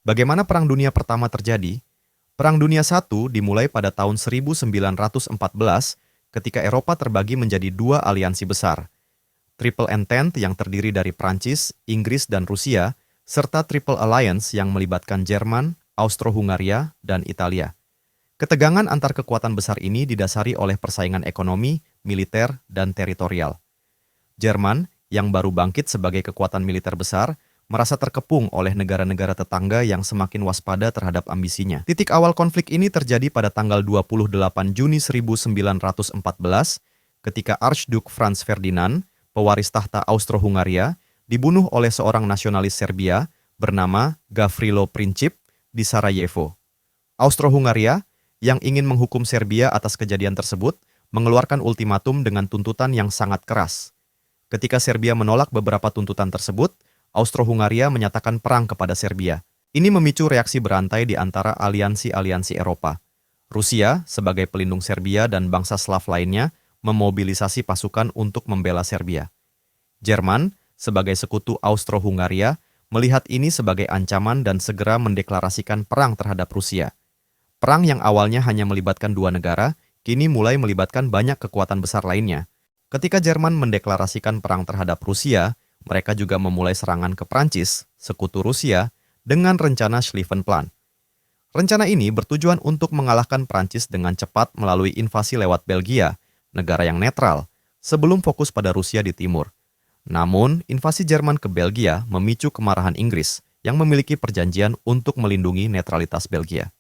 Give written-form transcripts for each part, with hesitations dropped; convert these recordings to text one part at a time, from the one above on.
Bagaimana Perang Dunia Pertama terjadi? Perang Dunia I dimulai pada tahun 1914 ketika Eropa terbagi menjadi dua aliansi besar, Triple Entente yang terdiri dari Prancis, Inggris, dan Rusia, serta Triple Alliance yang melibatkan Jerman, Austro-Hungaria, dan Italia. Ketegangan antar kekuatan besar ini didasari oleh persaingan ekonomi, militer, dan teritorial. Jerman, yang baru bangkit sebagai kekuatan militer besar, merasa terkepung oleh negara-negara tetangga yang semakin waspada terhadap ambisinya. Titik awal konflik ini terjadi pada tanggal 28 Juni 1914 ketika Archduke Franz Ferdinand, pewaris tahta Austro-Hungaria, dibunuh oleh seorang nasionalis Serbia bernama Gavrilo Princip di Sarajevo. Austro-Hungaria, yang ingin menghukum Serbia atas kejadian tersebut, mengeluarkan ultimatum dengan tuntutan yang sangat keras. Ketika Serbia menolak beberapa tuntutan tersebut, Austro-Hungaria menyatakan perang kepada Serbia. Ini memicu reaksi berantai di antara aliansi-aliansi Eropa. Rusia, sebagai pelindung Serbia dan bangsa Slav lainnya, memobilisasi pasukan untuk membela Serbia. Jerman, sebagai sekutu Austro-Hungaria, melihat ini sebagai ancaman dan segera mendeklarasikan perang terhadap Rusia. Perang yang awalnya hanya melibatkan dua negara, kini mulai melibatkan banyak kekuatan besar lainnya. Ketika Jerman mendeklarasikan perang terhadap Rusia, mereka juga memulai serangan ke Prancis, sekutu Rusia, dengan rencana Schlieffen Plan. Rencana ini bertujuan untuk mengalahkan Prancis dengan cepat melalui invasi lewat Belgia, negara yang netral, sebelum fokus pada Rusia di timur. Namun, invasi Jerman ke Belgia memicu kemarahan Inggris yang memiliki perjanjian untuk melindungi netralitas Belgia.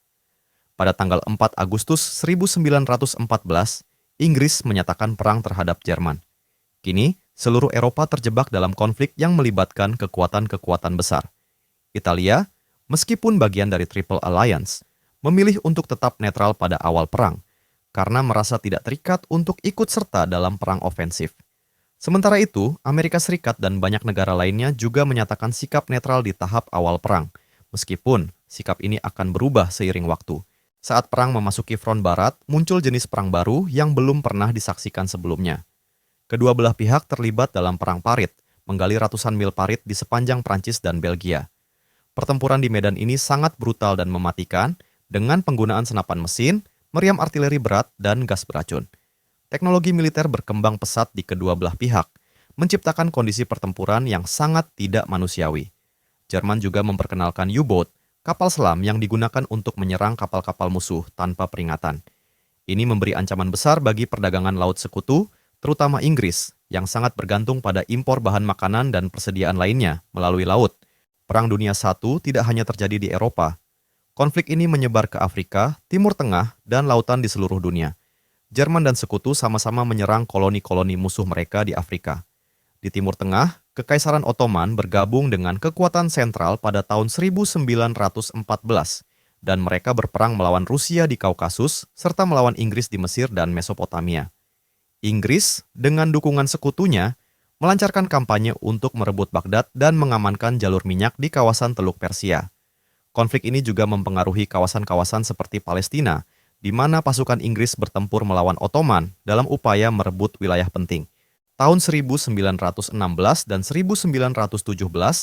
Pada tanggal 4 Agustus 1914, Inggris menyatakan perang terhadap Jerman. Kini, seluruh Eropa terjebak dalam konflik yang melibatkan kekuatan-kekuatan besar. Italia, meskipun bagian dari Triple Alliance, memilih untuk tetap netral pada awal perang, karena merasa tidak terikat untuk ikut serta dalam perang ofensif. Sementara itu, Amerika Serikat dan banyak negara lainnya juga menyatakan sikap netral di tahap awal perang, meskipun sikap ini akan berubah seiring waktu. Saat perang memasuki front barat, muncul jenis perang baru yang belum pernah disaksikan sebelumnya. Kedua belah pihak terlibat dalam perang parit, menggali ratusan mil parit di sepanjang Prancis dan Belgia. Pertempuran di medan ini sangat brutal dan mematikan, dengan penggunaan senapan mesin, meriam artileri berat, dan gas beracun. Teknologi militer berkembang pesat di kedua belah pihak, menciptakan kondisi pertempuran yang sangat tidak manusiawi. Jerman juga memperkenalkan U-boat, kapal selam yang digunakan untuk menyerang kapal-kapal musuh tanpa peringatan. Ini memberi ancaman besar bagi perdagangan laut sekutu, terutama Inggris, yang sangat bergantung pada impor bahan makanan dan persediaan lainnya melalui laut. Perang Dunia I tidak hanya terjadi di Eropa. Konflik ini menyebar ke Afrika, Timur Tengah, dan lautan di seluruh dunia. Jerman dan sekutu sama-sama menyerang koloni-koloni musuh mereka di Afrika. Di Timur Tengah, Kekaisaran Ottoman bergabung dengan kekuatan sentral pada tahun 1914 dan mereka berperang melawan Rusia di Kaukasus serta melawan Inggris di Mesir dan Mesopotamia. Inggris, dengan dukungan sekutunya, melancarkan kampanye untuk merebut Baghdad dan mengamankan jalur minyak di kawasan Teluk Persia. Konflik ini juga mempengaruhi kawasan-kawasan seperti Palestina, di mana pasukan Inggris bertempur melawan Ottoman dalam upaya merebut wilayah penting. Tahun 1916 dan 1917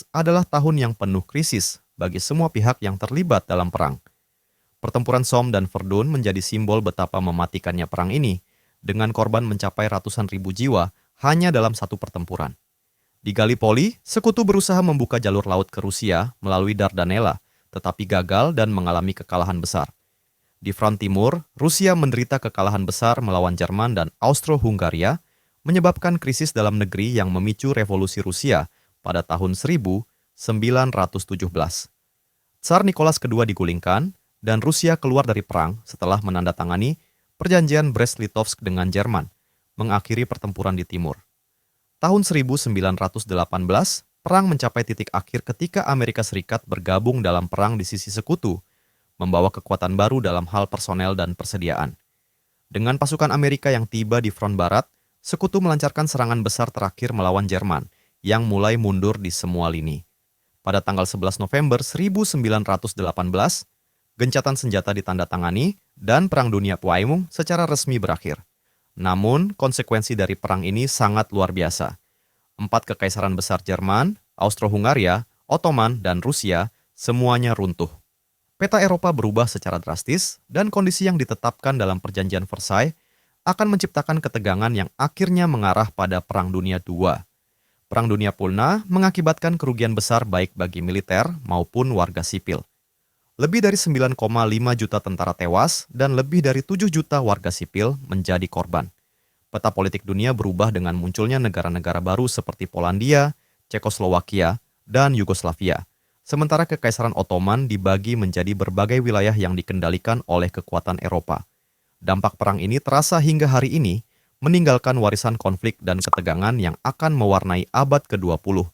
adalah tahun yang penuh krisis bagi semua pihak yang terlibat dalam perang. Pertempuran Somme dan Verdun menjadi simbol betapa mematikannya perang ini, dengan korban mencapai ratusan ribu jiwa hanya dalam satu pertempuran. Di Gallipoli, sekutu berusaha membuka jalur laut ke Rusia melalui Dardanella, tetapi gagal dan mengalami kekalahan besar. Di front timur, Rusia menderita kekalahan besar melawan Jerman dan Austro-Hungaria, menyebabkan krisis dalam negeri yang memicu revolusi Rusia pada tahun 1917. Tsar Nicholas II digulingkan, dan Rusia keluar dari perang setelah menandatangani perjanjian Brest-Litovsk dengan Jerman, mengakhiri pertempuran di timur. Tahun 1918, perang mencapai titik akhir ketika Amerika Serikat bergabung dalam perang di sisi sekutu, membawa kekuatan baru dalam hal personel dan persediaan. Dengan pasukan Amerika yang tiba di front barat, sekutu melancarkan serangan besar terakhir melawan Jerman, yang mulai mundur di semua lini. Pada tanggal 11 November 1918, gencatan senjata ditandatangani dan Perang Dunia Paemung secara resmi berakhir. Namun, konsekuensi dari perang ini sangat luar biasa. 4 kekaisaran besar Jerman, Austro-Hungaria, Ottoman, dan Rusia semuanya runtuh. Peta Eropa berubah secara drastis, dan kondisi yang ditetapkan dalam Perjanjian Versailles akan menciptakan ketegangan yang akhirnya mengarah pada Perang Dunia II. Perang Dunia Punah mengakibatkan kerugian besar baik bagi militer maupun warga sipil. Lebih dari 9,5 juta tentara tewas dan lebih dari 7 juta warga sipil menjadi korban. Peta politik dunia berubah dengan munculnya negara-negara baru seperti Polandia, Cekoslowakia, dan Yugoslavia. Sementara Kekaisaran Ottoman dibagi menjadi berbagai wilayah yang dikendalikan oleh kekuatan Eropa. Dampak perang ini terasa hingga hari ini, meninggalkan warisan konflik dan ketegangan yang akan mewarnai abad ke-20